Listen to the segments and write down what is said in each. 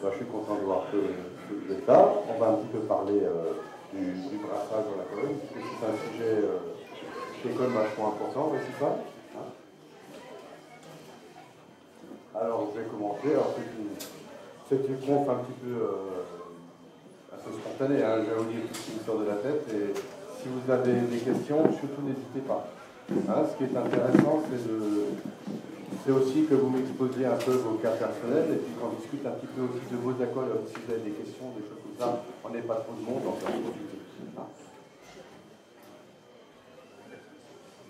je suis content de voir que vous êtes là. On va un petit peu parler du brassage dans la colonne, parce que c'est un sujet qui est quand même vachement important, n'est-ce pas? Alors, je vais commencer. Alors, c'est une conf un petit peu assez spontanée. Hein. Je vais vous dire tout ce qui me sort de la tête. Et si vous avez des questions, surtout n'hésitez pas. Hein, ce qui est intéressant, c'est aussi que vous m'exposiez un peu vos cas personnels et puis qu'on discute un petit peu aussi de vos accords. Si vous avez des questions, des choses comme ça, on n'est pas trop de monde, donc on va profiter.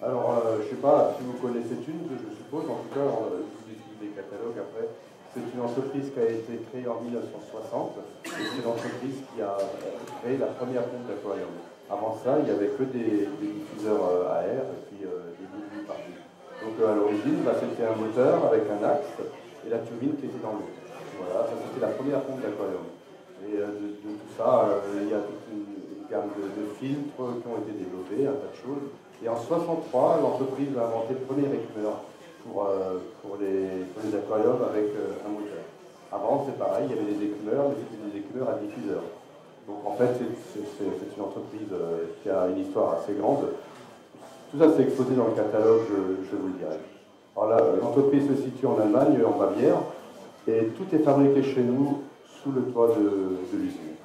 Alors, je ne sais pas si vous connaissez Thune, je suppose. En tout cas, je vous discute des catalogues après. C'est une entreprise qui a été créée en 1960 et c'est une entreprise qui a créé la première pompe d'aquarium. Avant ça, il n'y avait que des diffuseurs à air et puis des bougies partout. Donc à l'origine, c'était un moteur avec un axe et la turbine qui était dans l'eau. Voilà, ça c'était la première pompe d'aquarium. Et de tout ça, il y a toute une gamme de filtres qui ont été développés, un tas de choses. Et en 1963, l'entreprise a inventé le premier écumeur pour les aquariums avec un moteur. Avant, c'est pareil, il y avait des écumeurs, mais c'était des écumeurs à diffuseur. Donc en fait, c'est une entreprise qui a une histoire assez grande. Tout ça, c'est exposé dans le catalogue, je vous le dirai. Alors là, l'entreprise se situe en Allemagne, en Bavière, et tout est fabriqué chez nous sous le toit de l'usine.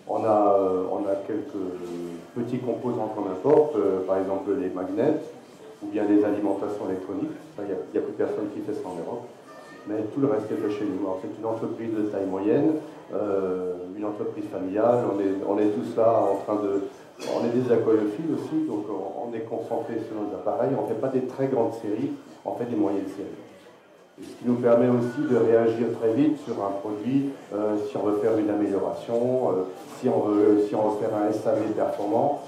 On a quelques petits composants qu'on importe, par exemple les magnets, ou bien les alimentations électroniques. Il n'y a plus personne qui fait ça en Europe. Mais tout le reste est fait chez nous. C'est une entreprise de taille moyenne, une entreprise familiale. On est tous là en train de... On est des aquariophiles aussi, donc on est concentré sur nos appareils. On ne fait pas des très grandes séries, on fait des moyennes séries. Et ce qui nous permet aussi de réagir très vite sur un produit, si on veut faire une amélioration, si on veut faire un SAV performant,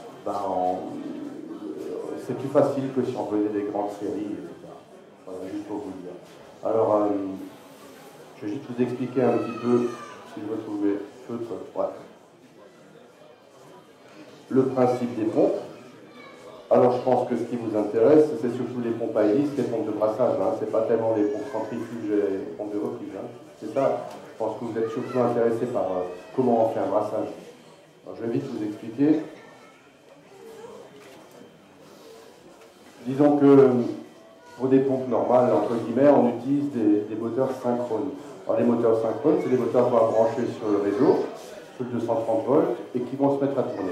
c'est plus facile que si on faisait des grandes séries, etc. Voilà, juste pour vous le dire. Alors, je vais juste vous expliquer un petit peu, si je veux trouver feutre, ouais. Le principe des pompes. Alors, je pense que ce qui vous intéresse, c'est surtout les pompes à hélice, les pompes de brassage. Hein. C'est pas tellement les pompes centrifuges et les pompes de refuge. Hein. C'est ça. Je pense que vous êtes surtout intéressé par comment on fait un brassage. Alors, je vais vite vous expliquer. Disons que pour des pompes normales, entre guillemets, on utilise des moteurs synchrones. Alors, les moteurs synchrones, c'est des moteurs qu'on va brancher sur le réseau, sur le 230 volts, et qui vont se mettre à tourner.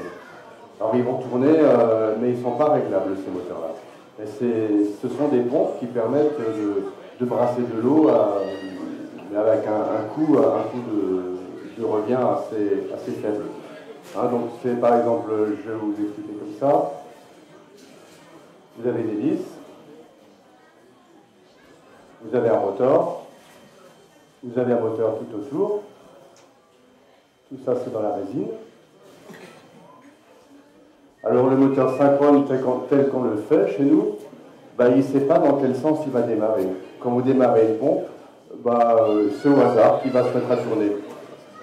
Alors ils vont tourner, mais ils ne sont pas réglables ces moteurs-là. Ce sont des pompes qui permettent de brasser de l'eau avec un coût de revient assez faible. Hein, donc c'est par exemple, je vais vous expliquer comme ça. Vous avez des vis, vous avez un moteur, vous avez un moteur tout autour. Tout ça c'est dans la résine. Alors le moteur synchrone tel qu'on le fait chez nous, il ne sait pas dans quel sens il va démarrer. Quand vous démarrez une pompe, c'est au hasard qu'il va se mettre à tourner.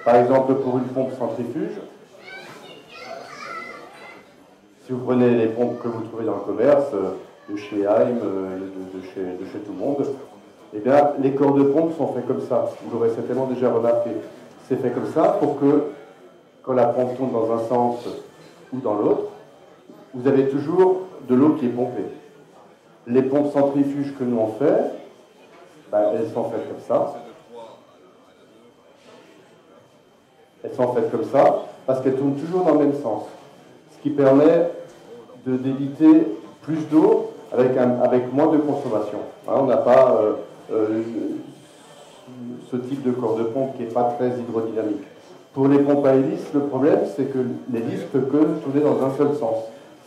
Par exemple pour une pompe centrifuge, si vous prenez les pompes que vous trouvez dans le commerce, de chez Heim, de chez tout le monde, eh bien les corps de pompe sont faits comme ça. Vous l'aurez certainement déjà remarqué. C'est fait comme ça pour que quand la pompe tourne dans un sens ou dans l'autre, vous avez toujours de l'eau qui est pompée. Les pompes centrifuges que nous on fait, elles sont faites comme ça. Elles sont faites comme ça parce qu'elles tournent toujours dans le même sens. Ce qui permet d'éviter plus d'eau avec moins de consommation. Hein, on n'a pas ce type de corps de pompe qui n'est pas très hydrodynamique. Pour les pompes à hélice, le problème c'est que l'hélice peut que tourner dans un seul sens.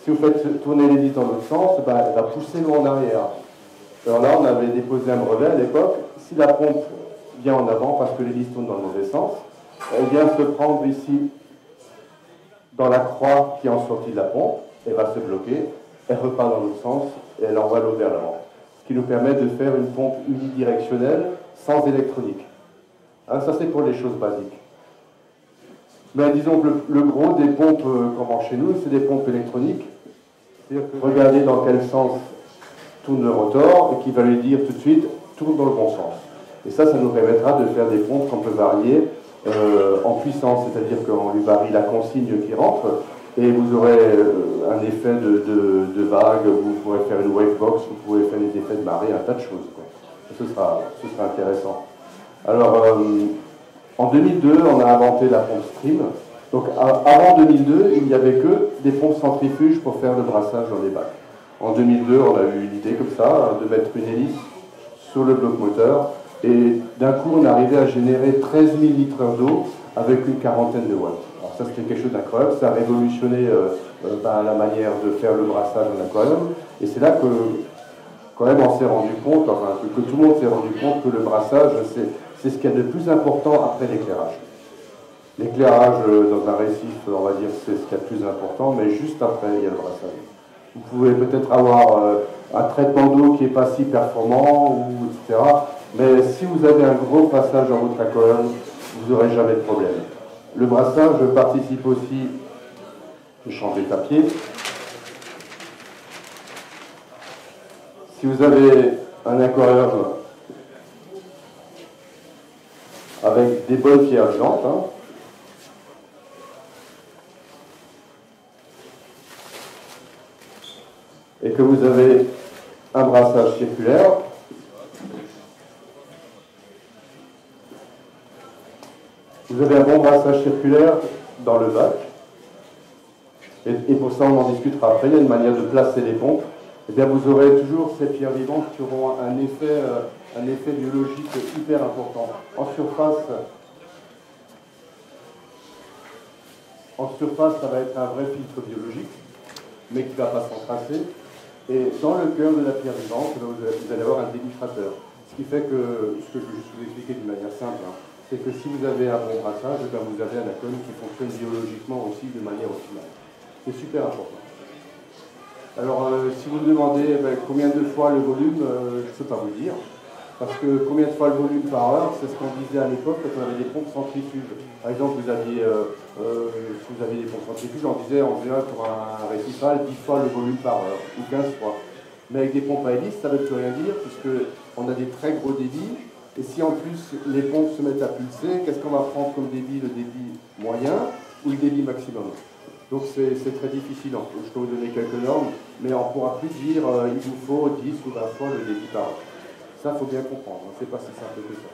Si vous faites tourner l'hélice dans l'autre sens, elle va pousser l'eau en arrière. Alors là, on avait déposé un brevet à l'époque. Si la pompe vient en avant parce que l'hélice tourne dans le mauvais sens, elle vient se prendre ici dans la croix qui est en sortie de la pompe, elle va se bloquer, elle repart dans l'autre sens et elle envoie l'eau vers l'avant. Ce qui nous permet de faire une pompe unidirectionnelle sans électronique. Hein, ça c'est pour les choses basiques. Mais disons que le gros des pompes qu'on vend chez nous, c'est des pompes électroniques. C'est-à-dire que regardez dans quel sens tourne le rotor et qui va lui dire tout de suite tourne dans le bon sens. Et ça nous permettra de faire des pompes qu'on peut varier en puissance, c'est-à-dire qu'on lui varie la consigne qui rentre, et vous aurez un effet de vague, vous pourrez faire une wavebox, vous pouvez faire des effets de marée, un tas de choses, quoi. Ce sera intéressant. Alors, en 2002, on a inventé la pompe Stream. Donc, avant 2002, il n'y avait que des pompes centrifuges pour faire le brassage dans les bacs. En 2002, on a eu l'idée comme ça, de mettre une hélice sur le bloc moteur, et d'un coup, on est arrivé à générer 13 000 litres d'eau avec une quarantaine de watts. Alors ça, c'était quelque chose d'incroyable, ça a révolutionné la manière de faire le brassage en aquarium, et c'est là que, quand même, on s'est rendu compte, enfin, que tout le monde s'est rendu compte que le brassage, c'est ce qu'il y a de plus important après l'éclairage. L'éclairage dans un récif, on va dire, c'est ce qu'il y a de plus important, mais juste après, il y a le brassage. Vous pouvez peut-être avoir un traitement d'eau qui n'est pas si performant, etc. Mais si vous avez un gros passage dans votre aquarium, vous n'aurez jamais de problème. Le brassage participe aussi, je change les papiers. Si vous avez un aquarium avec des bonnes pierres vivantes, hein, et que vous avez un brassage circulaire, vous avez un bon brassage circulaire dans le bac, et pour ça on en discutera après, il y a une manière de placer les pompes, et bien vous aurez toujours ces pierres vivantes qui auront un effet biologique hyper important. En surface, ça va être un vrai filtre biologique, mais qui ne va pas s'encrasser. Et dans le cœur de la pierre vivante, vous allez avoir un délitrateur. Ce qui fait que, ce que je vais vous expliquer d'une manière simple, hein, c'est que si vous avez un bon brassage, vous avez un aquarium qui fonctionne biologiquement aussi de manière optimale. C'est super important. Alors, si vous me demandez combien de fois le volume, je ne peux pas vous dire. Parce que combien de fois le volume par heure, c'est ce qu'on disait à l'époque quand on avait des pompes centrifuges. Par exemple, si vous aviez des pompes centrifuges, on disait en général pour un récifal 10 fois le volume par heure, ou 15 fois. Mais avec des pompes à hélice, ça ne veut plus rien dire, puisqu'on a des très gros débits. Et si en plus les pompes se mettent à pulser, qu'est-ce qu'on va prendre comme débit? Le débit moyen ou le débit maximum? Donc c'est très difficile. Je peux vous donner quelques normes, mais on ne pourra plus dire il vous faut 10 ou 20 fois le débit par heure. Ça, il faut bien comprendre, c'est pas si simple que ça.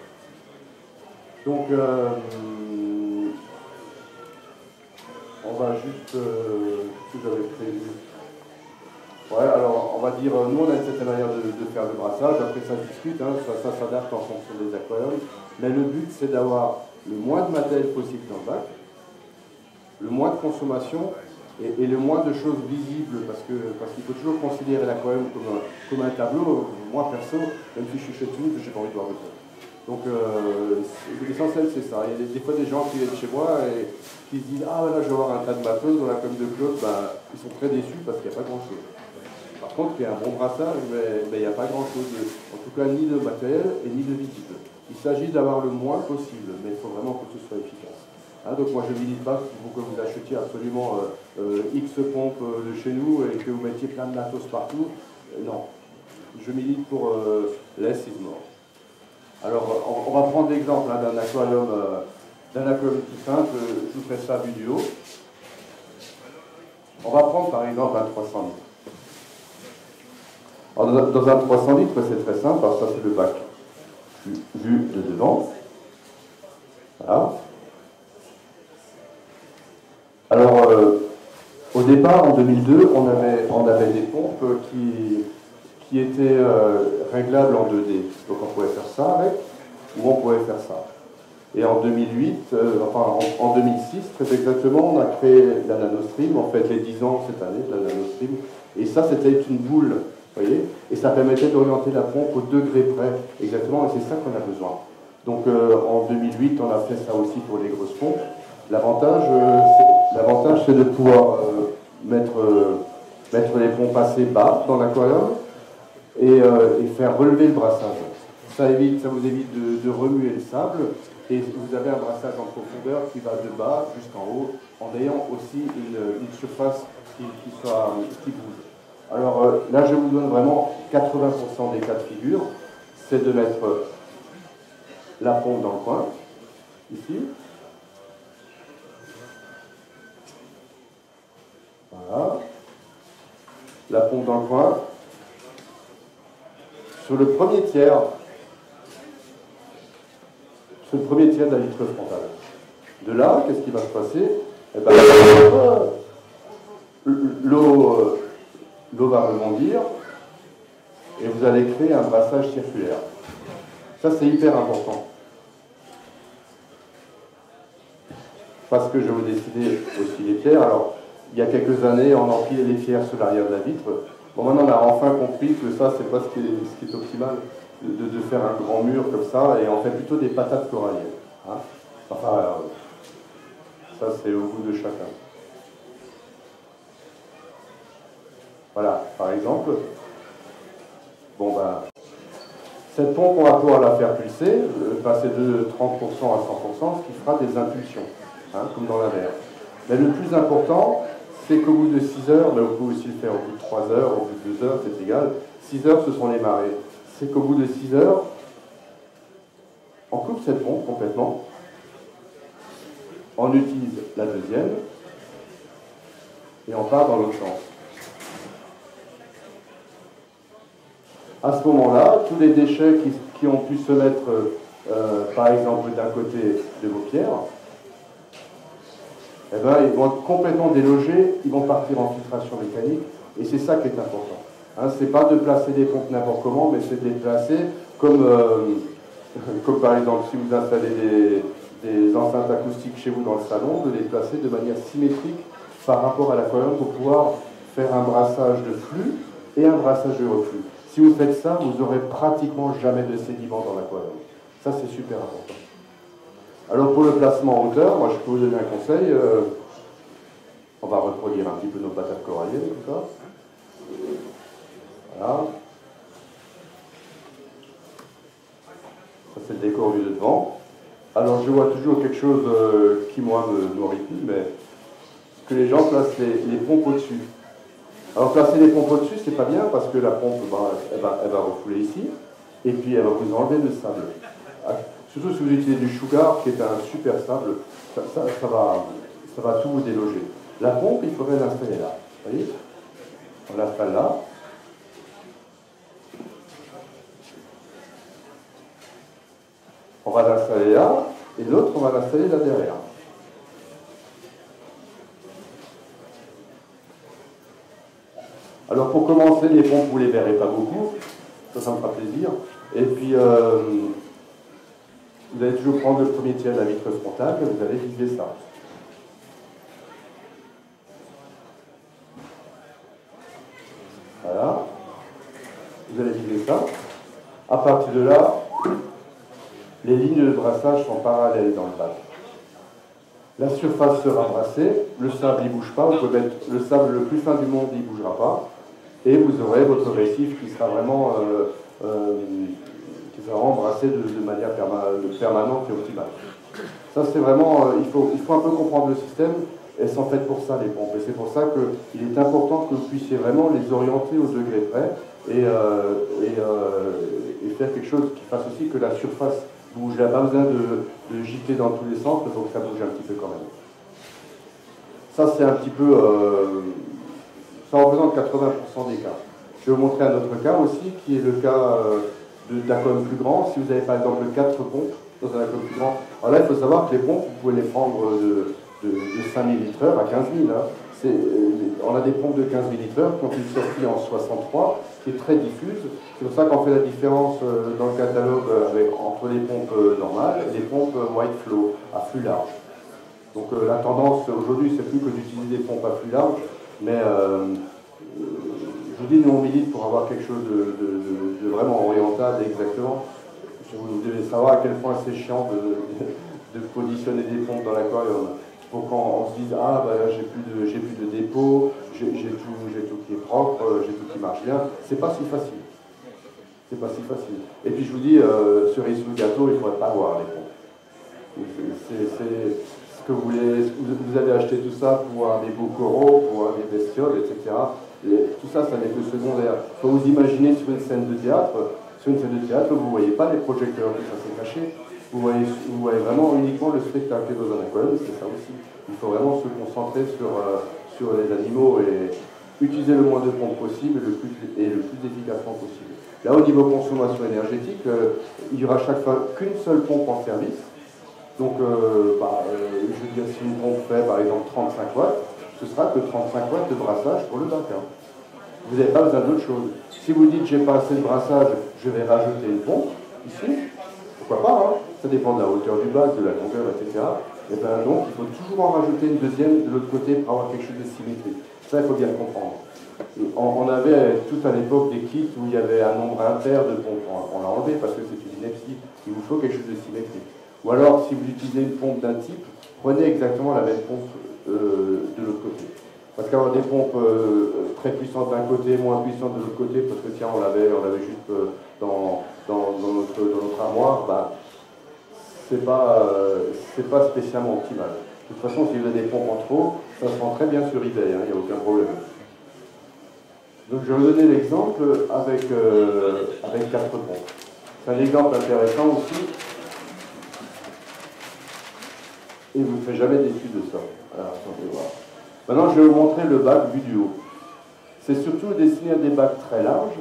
Donc, on va juste... ce que j'avais prévu. Ouais, alors, on va dire, nous, on a une certaine manière de faire le brassage, après ça se discute, hein, ça s'adapte en fonction des aquariums, mais le but, c'est d'avoir le moins de matériel possible dans le bac, le moins de consommation, et le moins de choses visibles, parce qu'il faut toujours considérer l'aquarium comme un tableau. Moi, perso, même si je suis chez Toulouse, je n'ai pas envie de voir de ça. Donc, l'essentiel, c'est ça. Il y a des fois des gens qui viennent chez moi et qui se disent « Ah, là, je vais avoir un tas de matos dans la com de Claude. » Ils sont très déçus parce qu'il n'y a pas grand-chose. Par contre, il y a un bon brassage, mais il n'y a pas grand-chose. En tout cas, ni de matériel et ni de visible. Il s'agit d'avoir le moins possible, mais il faut vraiment que ce soit efficace. Hein, donc moi je ne milite pas pour que vous achetiez absolument X pompes de chez nous et que vous mettiez plein de matos partout. Non. Je milite pour less is more. Alors on va prendre l'exemple hein, d'un aquarium tout simple. Je vous ferai ça vu du haut. On va prendre par exemple un 300 litres. Alors, dans un 300 litres, c'est très simple, parce que ça c'est le bac vu de devant. Voilà. Alors, au départ, en 2002, on avait des pompes qui étaient réglables en 2D. Donc on pouvait faire ça avec, ou on pouvait faire ça. Et en 2008, en 2006, très exactement, on a créé la NanoStream, en fait les 10 ans cette année de la NanoStream. Et ça, c'était une boule, vous voyez, et ça permettait d'orienter la pompe au degré près, exactement, et c'est ça qu'on a besoin. Donc en 2008, on a fait ça aussi pour les grosses pompes. L'avantage, c'est de pouvoir mettre les pompes assez bas dans l'aquarium et faire relever le brassage. Ça vous évite de remuer le sable et vous avez un brassage en profondeur qui va de bas jusqu'en haut en ayant aussi une surface qui bouge. Alors là, je vous donne vraiment 80% des cas de figure. C'est de mettre la pompe dans le coin, ici, la pompe dans le coin. Sur le premier tiers de la vitre frontale. De là, qu'est-ce qui va se passer? Eh ben, l'eau va rebondir et vous allez créer un brassage circulaire. Ça, c'est hyper important. Parce que je vais vous décider aussi les pierres. Alors, il y a quelques années, on empilait les pierres sous l'arrière de la vitre. Bon, maintenant, on a enfin compris que ça, c'est pas ce qui est optimal, de faire un grand mur comme ça, et on fait plutôt des patates coralliennes. Hein. Enfin, ça, c'est au goût de chacun. Voilà, par exemple, bon ben, cette pompe, on va pouvoir la faire pulser, passer de 30% à 100%, ce qui fera des impulsions, hein, comme dans la mer. Mais le plus important, c'est qu'au bout de 6 heures, mais on peut aussi le faire au bout de 3 heures, au bout de 2 heures, c'est égal. 6 heures, ce sont les marées. C'est qu'au bout de 6 heures, on coupe cette pompe complètement, on utilise la deuxième, et on part dans l'autre sens. À ce moment-là, tous les déchets qui ont pu se mettre, par exemple, d'un côté de vos pierres, eh ben, ils vont être complètement délogés, ils vont partir en filtration mécanique, et c'est ça qui est important. Hein, c'est pas de placer des pompes n'importe comment, mais c'est de les placer comme, comme par exemple, si vous installez des enceintes acoustiques chez vous dans le salon, de les placer de manière symétrique par rapport à l'aquarium pour pouvoir faire un brassage de flux et un brassage de reflux. Si vous faites ça, vous n'aurez pratiquement jamais de sédiments dans l'aquarium. Ça, c'est super important. Alors, pour le placement en hauteur, moi, je peux vous donner un conseil. On va reproduire un petit peu nos patates coralliennes, tout ça. Voilà. Ça, c'est le décor vu de devant. Alors, je vois toujours quelque chose qui, moi, me horripile, mais que les gens placent les pompes au-dessus. Alors placer les pompes au-dessus, c'est pas bien parce que la pompe, elle va refouler ici et puis elle va vous enlever le sable. Surtout si vous utilisez du sugar qui est un super sable, ça va tout vous déloger. La pompe, il faudrait l'installer là. Vous voyez? On l'installe là. On va l'installer là et l'autre, on va l'installer là derrière. Alors pour commencer, les pompes, vous ne les verrez pas beaucoup, ça me fera plaisir. Et puis, vous allez toujours prendre le premier tiers de la vitre frontale et vous allez viser ça. Voilà. Vous allez viser ça. À partir de là, les lignes de brassage sont parallèles dans le bac. La surface sera brassée, le sable il ne bouge pas, vous pouvez mettre le sable le plus fin du monde, il ne bougera pas. Et vous aurez votre récif qui sera vraiment brassé de manière permanente et optimale. Ça, c'est vraiment, il faut un peu comprendre le système. Elles sont faites pour ça, les pompes. Et c'est pour ça qu'il est important que vous puissiez vraiment les orienter au degré près et faire quelque chose qui fasse aussi que la surface bouge. Il n'y a pas besoin de gicler dans tous les sens, il faut que ça bouge un petit peu quand même. Ça, c'est un petit peu... ça représente 80% des cas. Je vais vous montrer un autre cas aussi, qui est le cas d'aquarium plus grand. Si vous avez par exemple 4 pompes dans un aquarium plus grand, alors là, il faut savoir que les pompes, vous pouvez les prendre de 5000 litres à 15 000. Hein. On a des pompes de 15 000 litres qui ont une sortie en 63, qui est très diffuse. C'est pour ça qu'on fait la différence dans le catalogue entre les pompes normales et les pompes white flow, à flux large. Donc la tendance aujourd'hui, c'est plus que d'utiliser des pompes à flux large, mais je vous dis, nous on milite pour avoir quelque chose de vraiment oriental exactement. Vous devez savoir à quel point c'est chiant de positionner des pompes dans l'aquarium. Pour qu'on se dise, ah ben là j'ai plus de dépôt, j'ai tout qui est propre, j'ai tout qui marche bien. C'est pas si facile. C'est pas si facile. Et puis je vous dis, cerise sous le gâteau, il ne faudrait pas avoir les pompes. C'est ce que vous avez acheté tout ça pour avoir des beaux coraux, pour avoir des bestioles, etc. Et tout ça, ça n'est que secondaire. Il faut vous imaginer sur une scène de théâtre. Sur une scène de théâtre, vous ne voyez pas les projecteurs, tout ça c'est caché. Vous voyez vraiment uniquement le spectacle dans un aquarium, c'est ça aussi. Il faut vraiment se concentrer sur les animaux et utiliser le moins de pompes possible et le plus efficacement possible. Là, au niveau consommation énergétique, il n'y aura chaque fois qu'une seule pompe en service. Donc, je veux dire, si une pompe fait par exemple 35 watts, ce sera que 35 watts de brassage pour le bac. Hein. Vous n'avez pas besoin d'autre chose. Si vous dites j'ai pas assez de brassage, je vais rajouter une pompe, ici, pourquoi pas, hein, ça dépend de la hauteur du bac, de la longueur, etc. Et bien donc, il faut toujours en rajouter une deuxième de l'autre côté pour avoir quelque chose de symétrique. Ça, il faut bien comprendre. On avait tout à l'époque des kits où il y avait un nombre impair de pompes. On l'a enlevé parce que c'est une ineptie. Il vous faut quelque chose de symétrique. Ou alors, si vous utilisez une pompe d'un type, prenez exactement la même pompe de l'autre côté. Parce qu'avoir des pompes très puissantes d'un côté, moins puissantes de l'autre côté, parce que tiens, on l'avait juste dans notre armoire, bah, c'est pas spécialement optimal. De toute façon, si vous avez des pompes en trop, ça se vend très bien sur eBay, il n'y a aucun problème. Donc je vais vous donner l'exemple avec 4 pompes. C'est un exemple intéressant aussi. Et vous ne faites jamais d'études de ça. Alors, attendez voir. Maintenant, je vais vous montrer le bac vu du haut. C'est surtout destiné à des bacs très larges.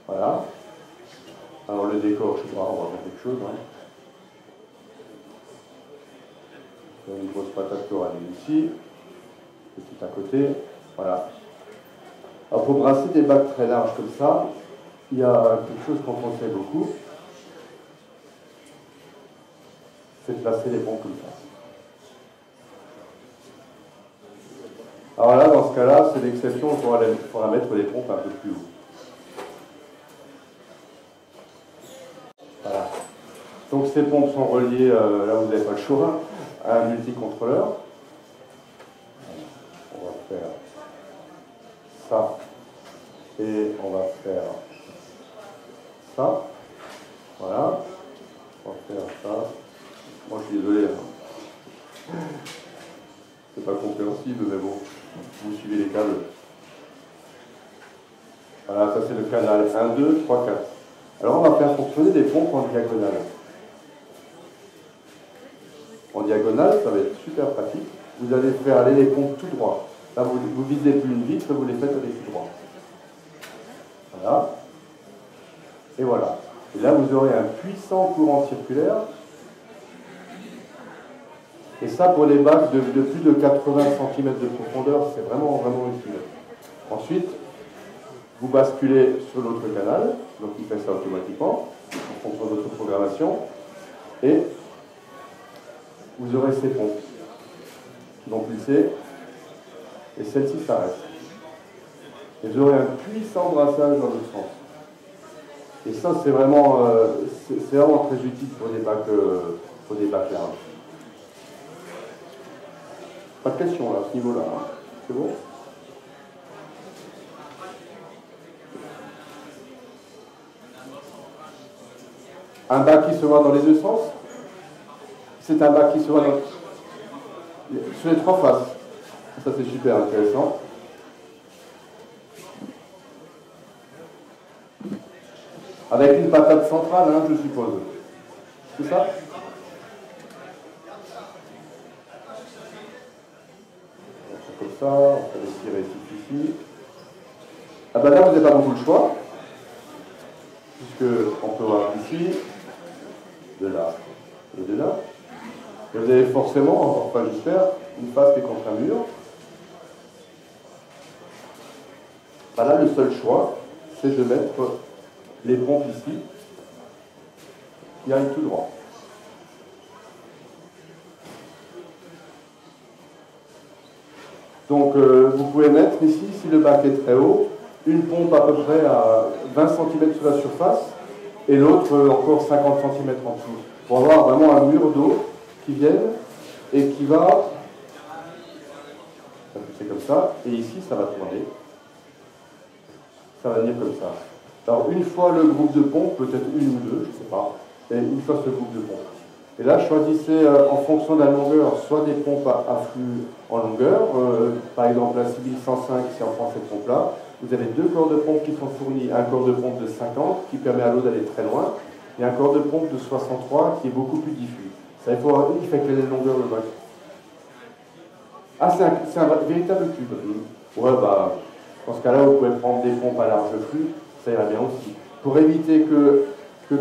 Voilà. Alors le décor, je sais pas, on va faire quelque chose. Hein. Une grosse patate corallée ici. Petite à côté. Voilà. Alors pour brasser des bacs très larges comme ça, il y a quelque chose qu'on conseille beaucoup. C'est de placer les pompes comme ça. Alors là, dans ce cas-là, c'est l'exception, il faudra mettre les pompes un peu plus haut. Voilà. Donc ces pompes sont reliées, là vous n'avez pas le choix, à un multicontrôleur. On va faire ça. Et on va faire ça. Voilà. On va faire ça. Moi je suis désolé. Hein. C'est pas compréhensible, mais bon, vous suivez les câbles. Voilà, ça c'est le canal 1, 2, 3, 4. Alors on va faire fonctionner des pompes en diagonale. En diagonale, ça va être super pratique. Vous allez faire aller les pompes tout droit. Là, vous visez plus une vitre, vous les faites aller tout droit. Voilà. Et voilà. Et là, vous aurez un puissant courant circulaire. Et ça, pour les bacs de plus de 80 cm de profondeur, c'est vraiment, vraiment utile. Ensuite, vous basculez sur l'autre canal, donc il fait ça automatiquement, en fonction de votre programmation, et vous aurez ces pompes qui vont pulser, et celle-ci s'arrête. Et vous aurez un puissant brassage dans l'autre sens. Et ça, c'est vraiment très utile pour des bacs larges. Pas de questions là, à ce niveau-là. Hein. C'est bon? Un bac qui se voit dans les deux sens? C'est un bac qui se voit sur les trois faces. Ça, c'est super intéressant. Avec une patate centrale, hein, je suppose. C'est ça? Comme ça, on va les tirer ici. Ah ben là, vous n'avez pas beaucoup le choix, puisque on peut voir ici, de là et de là. Et vous avez forcément, enfin j'espère, une face qui est contre un mur. Ben là, le seul choix, c'est de mettre les pompes ici, qui aillent tout droit. Donc vous pouvez mettre ici, si le bac est très haut, une pompe à peu près à 20 cm sur la surface et l'autre encore 50 cm en dessous. Pour avoir vraiment un mur d'eau qui vienne et qui va pousser comme ça. Et ici, ça va tourner. Ça va venir comme ça. Alors une fois le groupe de pompes, peut-être une ou deux, je ne sais pas, et une fois ce groupe de pompes. Et là, choisissez en fonction de la longueur, soit des pompes à flux en longueur, par exemple la 6105, si on prend cette pompe-là, vous avez deux corps de pompe qui sont fournis, un corps de pompe de 50 qui permet à l'eau d'aller très loin, et un corps de pompe de 63 qui est beaucoup plus diffus. Ça, il fait quelle est la longueur le bac? Ah, c'est un véritable tube. Ouais, bah, dans ce cas-là, vous pouvez prendre des pompes à large flux, ça ira bien aussi. Pour éviter que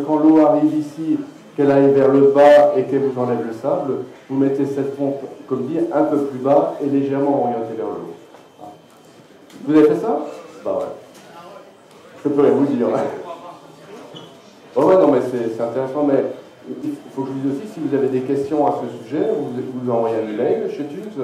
quand l'eau arrive ici, qu'elle aille vers le bas et qu'elle vous enlève le sable, vous mettez cette pompe, comme dit, un peu plus bas et légèrement orientée vers le haut. Vous avez fait ça? Bah ouais. Je peux rien vous dire. Oh ouais, non, mais c'est intéressant, mais il faut que je vous dise aussi, si vous avez des questions à ce sujet, vous envoyez un email chez TUS,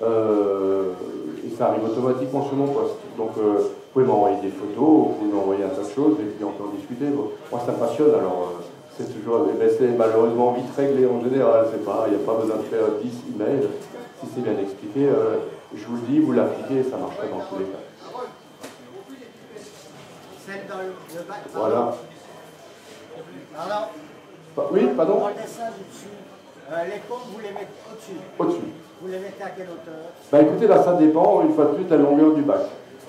et ça arrive automatiquement sur mon poste. Donc, vous pouvez m'envoyer des photos, vous pouvez m'envoyer un tas de choses, et puis on peut en discuter. Bon, moi, ça me passionne, alors c'est toujours, mais c'est malheureusement vite réglé en général, c'est pas, il n'y a pas besoin de faire 10 emails. Si c'est bien expliqué, je vous le dis, vous l'appliquez, ça marcherait dans tous les cas. Celle dans le bac. Voilà. Alors, oui, pardon? dans le dessin du dessus, les pompes, vous les mettez au-dessus. Au-dessus. Vous les mettez à quelle hauteur? Bah écoutez, là ça dépend une fois de plus de la longueur du bac.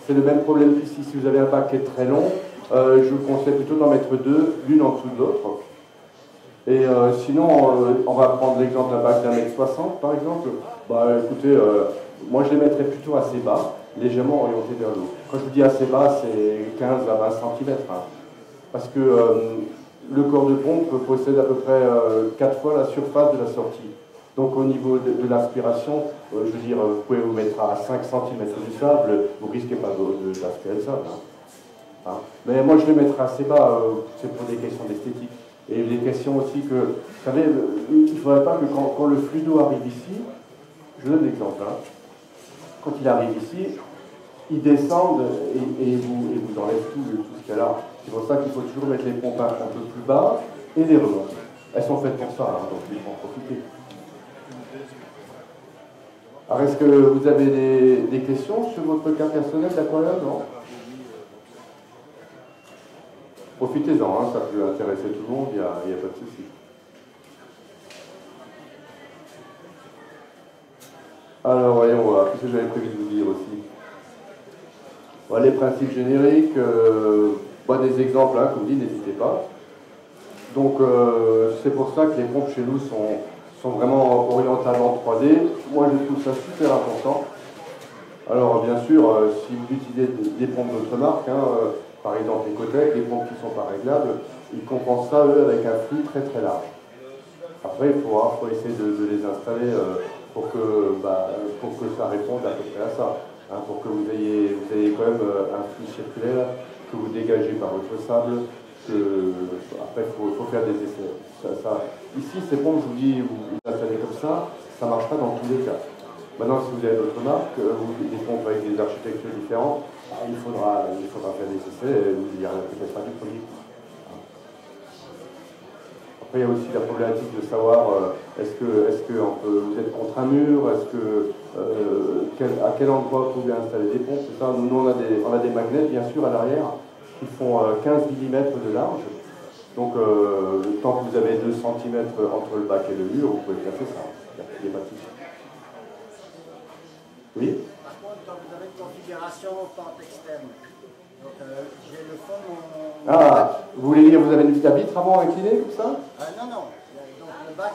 C'est le même problème qu'ici. Si vous avez un bac qui est très long, je vous conseille plutôt d'en mettre deux, l'une en dessous de l'autre. Et sinon, on va prendre l'exemple d'un bac d'1,60 m par exemple. Bah écoutez, moi je les mettrais plutôt assez bas, légèrement orientés vers l'eau. Quand je vous dis assez bas, c'est 15 à 20 cm. Hein. Parce que le corps de pompe possède à peu près 4 fois la surface de la sortie. Donc au niveau de l'aspiration, je veux dire, vous pouvez vous mettre à 5 cm du sable, vous risquez pas d'aspirer le sable. Hein. Mais moi je vais mettre assez bas, c'est pour des questions d'esthétique. Et des questions aussi que, vous savez, il ne faudrait pas que quand le flux d'eau arrive ici, je donne l'exemple, hein, quand il arrive ici, il descend et vous enlève tout ce qu'il y a là. C'est pour ça qu'il faut toujours mettre les pompes un peu plus bas et les remonter. Elles sont faites pour ça, hein, donc il faut en profiter. Alors, est-ce que vous avez des questions sur votre cas personnel d'aquarium? Non? Profitez-en, hein, ça peut intéresser tout le monde, il n'y a pas de souci. Alors, voyons voir, qu'est-ce que j'avais prévu de vous dire aussi? Voilà, les principes génériques, des exemples, hein, comme dit, n'hésitez pas. Donc, c'est pour ça que les pompes chez nous sont vraiment orientables en 3D. Moi, je trouve ça super important. Alors, bien sûr, si vous utilisez des pompes d'autres marques, hein, par exemple Ecotech, les pompes qui ne sont pas réglables, ils compensent ça, eux, avec un flux très très large. Après, il faut essayer de les installer pour que ça réponde à peu près à ça. Hein, pour que vous ayez quand même un flux circulaire que vous dégagez par votre sable. Après, il faut faire des essais. Ici, ces pompes, je vous dis, vous installez comme ça marche pas dans tous les cas. Maintenant, si vous avez d'autres marques, des pompes avec des architectures différentes, il faudra faire des essais et vous y arriverez peut-être pas du premier coup. Après, il y a aussi la problématique de savoir est-ce que vous êtes contre un mur, à quel endroit vous pouvez installer des pompes, c'est ça. Nous, on a des magnets, bien sûr, à l'arrière, qui font 15 mm de large. Donc, tant que vous avez 2 cm entre le bac et le mur, vous pouvez placer ça. Il n'y a pas de souci. Oui? Par contre, quand vous avez une configuration pente externe, donc j'ai le fond mon... Ah, vous voulez dire, vous avez une vitre avant inclinée, comme ça? Non, non. Donc le bac,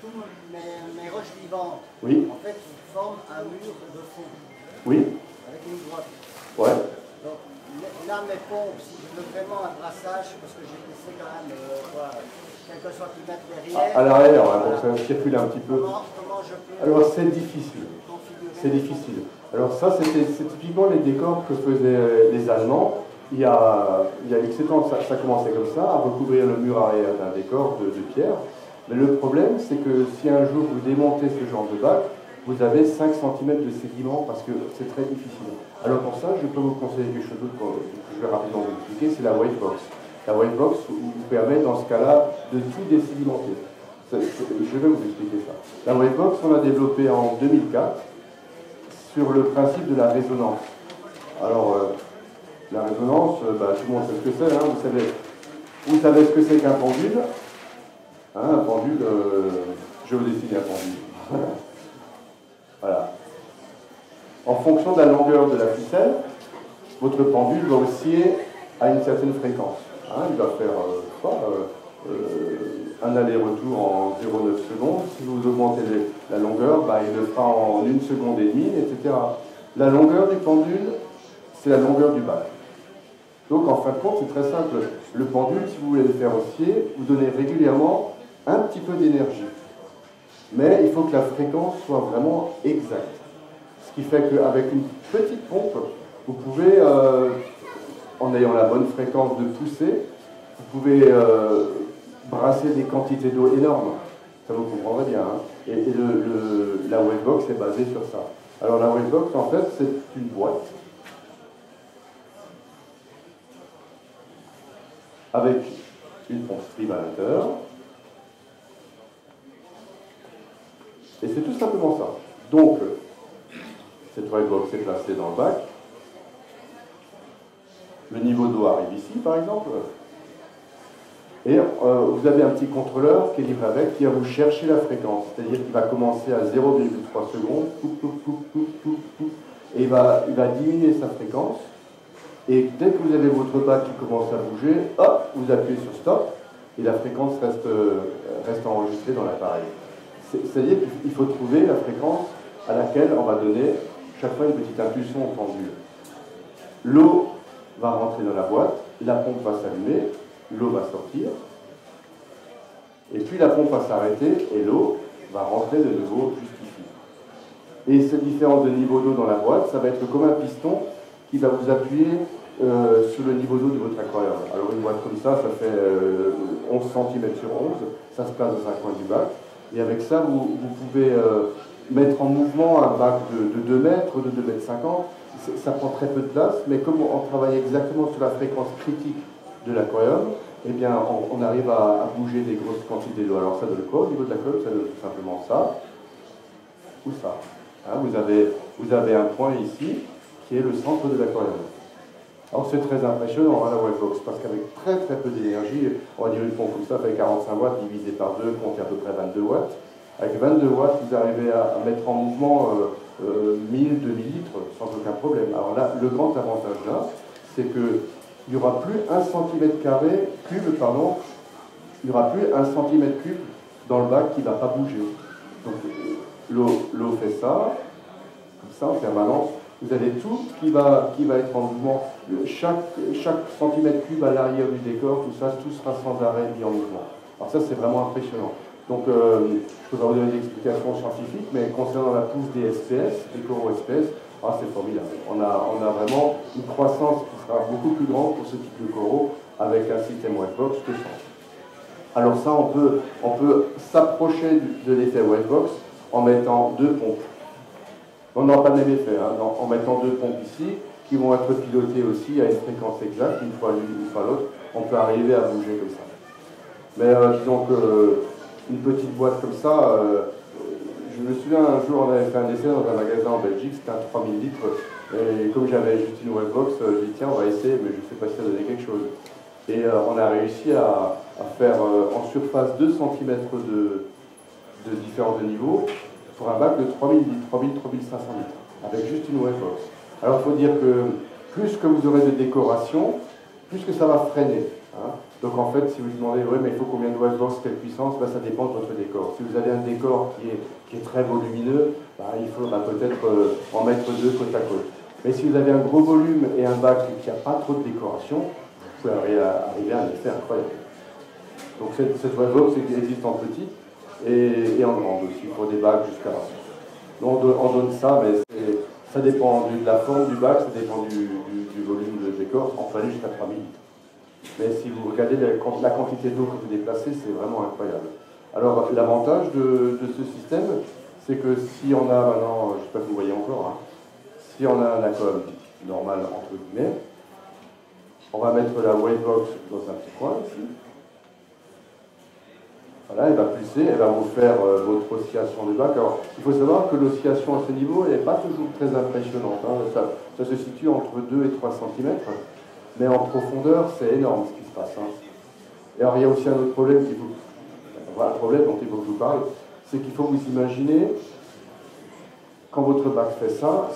tous mes roches vivantes, oui. En fait, ils forment un mur de fond. Oui. Avec une droite. Ouais. Donc là, mes pompes, si je veux vraiment un brassage, parce que j'ai laissé quand même quelques centimètres derrière. À l'arrière, ouais, donc ça circule un petit peu. Comment je peux... Alors c'est difficile. C'est difficile. Alors ça, c'est typiquement les décors que faisaient les Allemands. Il y a X temps, ça commençait comme ça, à recouvrir le mur arrière d'un décor de pierre. Mais le problème, c'est que si un jour vous démontez ce genre de bac, vous avez 5 cm de sédiment parce que c'est très difficile. Alors pour ça, je peux vous conseiller quelque chose d'autre que je vais rapidement vous expliquer, c'est la white box. La white box vous permet dans ce cas-là de tout désédimenter. Je vais vous expliquer ça. La white box, on l'a développée en 2004 sur le principe de la résonance. Alors, la résonance, tout le monde sait ce que c'est, hein, vous savez ce que c'est qu'un pendule. Hein, un pendule, je vais vous dessiner un pendule. Voilà. En fonction de la longueur de la ficelle, votre pendule va osciller à une certaine fréquence. Hein, il va faire un aller-retour en 0,9 secondes. Si vous augmentez la longueur, bah, il le fera en 1 seconde et demie, etc. La longueur du pendule, c'est la longueur du bac. Donc en fin de compte, c'est très simple. Le pendule, si vous voulez le faire osciller, vous donnez régulièrement un petit peu d'énergie. Mais il faut que la fréquence soit vraiment exacte. Ce qui fait qu'avec une petite pompe, vous pouvez, en ayant la bonne fréquence de poussée, vous pouvez brasser des quantités d'eau énormes. Ça vous comprendrez bien. Hein. Et la Wavebox est basée sur ça. Alors la Wavebox, en fait, c'est une boîte avec une pompe stream à l'intérieur. Et c'est tout simplement ça. Donc, cette Wavebox est placée dans le bac. Le niveau d'eau arrive ici, par exemple. Et vous avez un petit contrôleur qui est livré avec, qui va vous chercher la fréquence. C'est-à-dire qu'il va commencer à 0,3 secondes, et il va diminuer sa fréquence. Et dès que vous avez votre bac qui commence à bouger, hop, vous appuyez sur stop, et la fréquence reste enregistrée dans l'appareil. C'est-à-dire qu'il faut trouver la fréquence à laquelle on va donner chaque fois une petite impulsion au pendule. L'eau va rentrer dans la boîte, la pompe va s'allumer, l'eau va sortir, et puis la pompe va s'arrêter, et l'eau va rentrer de nouveau juste ici. Et cette différence de niveau d'eau dans la boîte, ça va être comme un piston qui va vous appuyer sur le niveau d'eau de votre aquarium. Alors une boîte comme ça fait 11 cm sur 11, ça se place dans un coin du bac, et avec ça, vous pouvez mettre en mouvement un bac de 2 mètres, de 2 mètres 50, ça prend très peu de place, mais comme on travaille exactement sur la fréquence critique de l'aquarium, eh bien, on arrive à bouger des grosses quantités d'eau. Alors ça donne quoi au niveau de l'aquarium? Ça donne tout simplement ça, ou ça. Hein, vous avez un point ici, qui est le centre de l'aquarium. Alors c'est très impressionnant, hein, la Wavebox, parce qu'avec très très peu d'énergie, on va dire une pompe comme ça fait 45 watts divisé par 2, comptez à peu près 22 watts. Avec 22 watts, vous arrivez à mettre en mouvement 1000, 2000 litres sans aucun problème. Alors là, le grand avantage là, c'est qu'il n'y aura plus 1 cm pardon, il n'y aura plus 1 cm3 dans le bac qui ne va pas bouger. Donc l'eau fait ça, comme ça en permanence. Vous avez tout qui va être en mouvement. Chaque centimètre cube à l'arrière du décor, tout ça, tout sera sans arrêt mis en mouvement. Alors ça, c'est vraiment impressionnant. Donc, je peux pas vous donner des explications scientifiques, mais concernant la pousse des SPS, des coraux SPS, c'est formidable. On a vraiment une croissance qui sera beaucoup plus grande pour ce type de coraux avec un système Wavebox que ça. Alors ça, on peut s'approcher de l'effet Wavebox en mettant 2 pompes. On n'aura pas le même effet, hein, en mettant 2 pompes ici, qui vont être pilotées aussi à une fréquence exacte, une fois l'une, une fois l'autre, on peut arriver à bouger comme ça. Mais disons qu'une petite boîte comme ça, je me souviens un jour, on avait fait un essai dans un magasin en Belgique, c'était un 3000 litres, et comme j'avais juste une Wavebox, j'ai dit tiens, on va essayer, mais je ne sais pas si ça donnait quelque chose. Et on a réussi à faire en surface 2 cm de différence de niveau, pour un bac de 3000 litres, 3500 litres, avec juste une Wavebox. Alors il faut dire que plus que vous aurez de décoration, plus que ça va freiner. Hein. Donc en fait, si vous demandez, oui, mais il faut combien de Wavebox, quelle puissance, ça dépend de votre décor. Si vous avez un décor qui est très volumineux, il faudra peut-être en mettre 2 côte à côte. Mais si vous avez un gros volume et un bac qui n'a pas trop de décoration, vous pouvez arriver à un effet incroyable. Donc cette Wavebox existe en petit, et en grande aussi, pour des bacs jusqu'à là. On donne ça, mais ça dépend de la forme du bac, ça dépend du volume de décor, on peut aller jusqu'à 3000 litres. Mais si vous regardez la quantité d'eau que vous déplacez, c'est vraiment incroyable. Alors l'avantage de ce système, c'est que si on a maintenant, je ne sais pas si vous voyez encore, hein, si on a un aquarium normal entre guillemets, on va mettre la Wavebox dans un petit coin ici. Voilà, elle va pulser, elle va vous faire votre oscillation du bac. Alors, il faut savoir que l'oscillation à ce niveau, elle n'est pas toujours très impressionnante. Hein. Ça se situe entre 2 et 3 cm, mais en profondeur, c'est énorme ce qui se passe. Hein. Et alors, il y a aussi un autre problème, dont il faut que je vous parle, c'est qu'il faut vous imaginer, quand votre bac fait ça,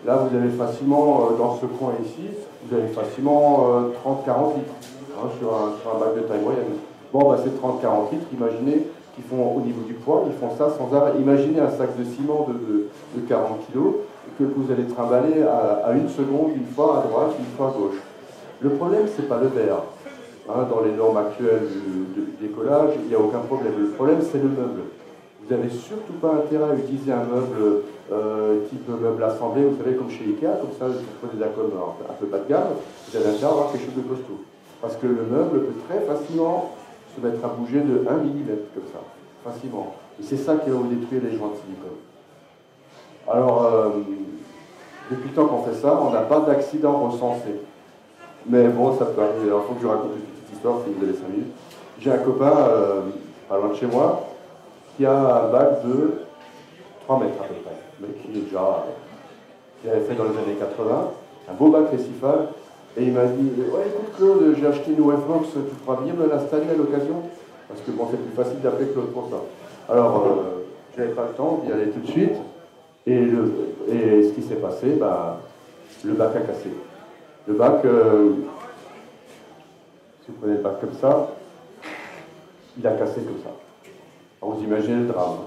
là, vous avez facilement, dans ce coin ici, vous avez facilement 30-40 litres hein, sur un bac de taille moyenne. Bon, bah, c'est 30-40 litres, imaginez qu'ils font au niveau du poids, ils font ça sans arrêt. Imaginez un sac de ciment de 40 kg que vous allez trimballer à une seconde, une fois à droite, une fois à gauche. Le problème, c'est pas le verre. Hein, dans les normes actuelles du décollage, il n'y a aucun problème. Le problème, c'est le meuble. Vous n'avez surtout pas intérêt à utiliser un meuble type meuble assemblé, vous savez, comme chez Ikea, comme ça, vous prenez des accom un peu bas de gamme, vous avez intérêt à avoir quelque chose de costaud. Parce que le meuble peut très facilement se mettre à bouger de 1 mm, comme ça, facilement. Et c'est ça qui va vous détruire les joints de silicone. Alors, depuis le temps qu'on fait ça, on n'a pas d'accident recensé. Mais bon, ça peut arriver. Alors, il faut que je raconte une petite histoire, si vous avez 5 minutes. J'ai un copain, pas loin de chez moi, qui a un bac de 3 mètres à peu près, mais qui avait fait dans les années 80, un beau bac récifal, et il m'a dit « Ouais, écoute Claude, j'ai acheté une Wavebox, tu pourras venir me l'installer à l'occasion ?» Parce que bon, c'est plus facile d'appeler Claude pour ça. Alors, j'avais pas le temps d'y aller tout de suite, et ce qui s'est passé, bah, le bac a cassé. Le bac, si vous prenez le bac comme ça, il a cassé comme ça. Alors vous imaginez le drame.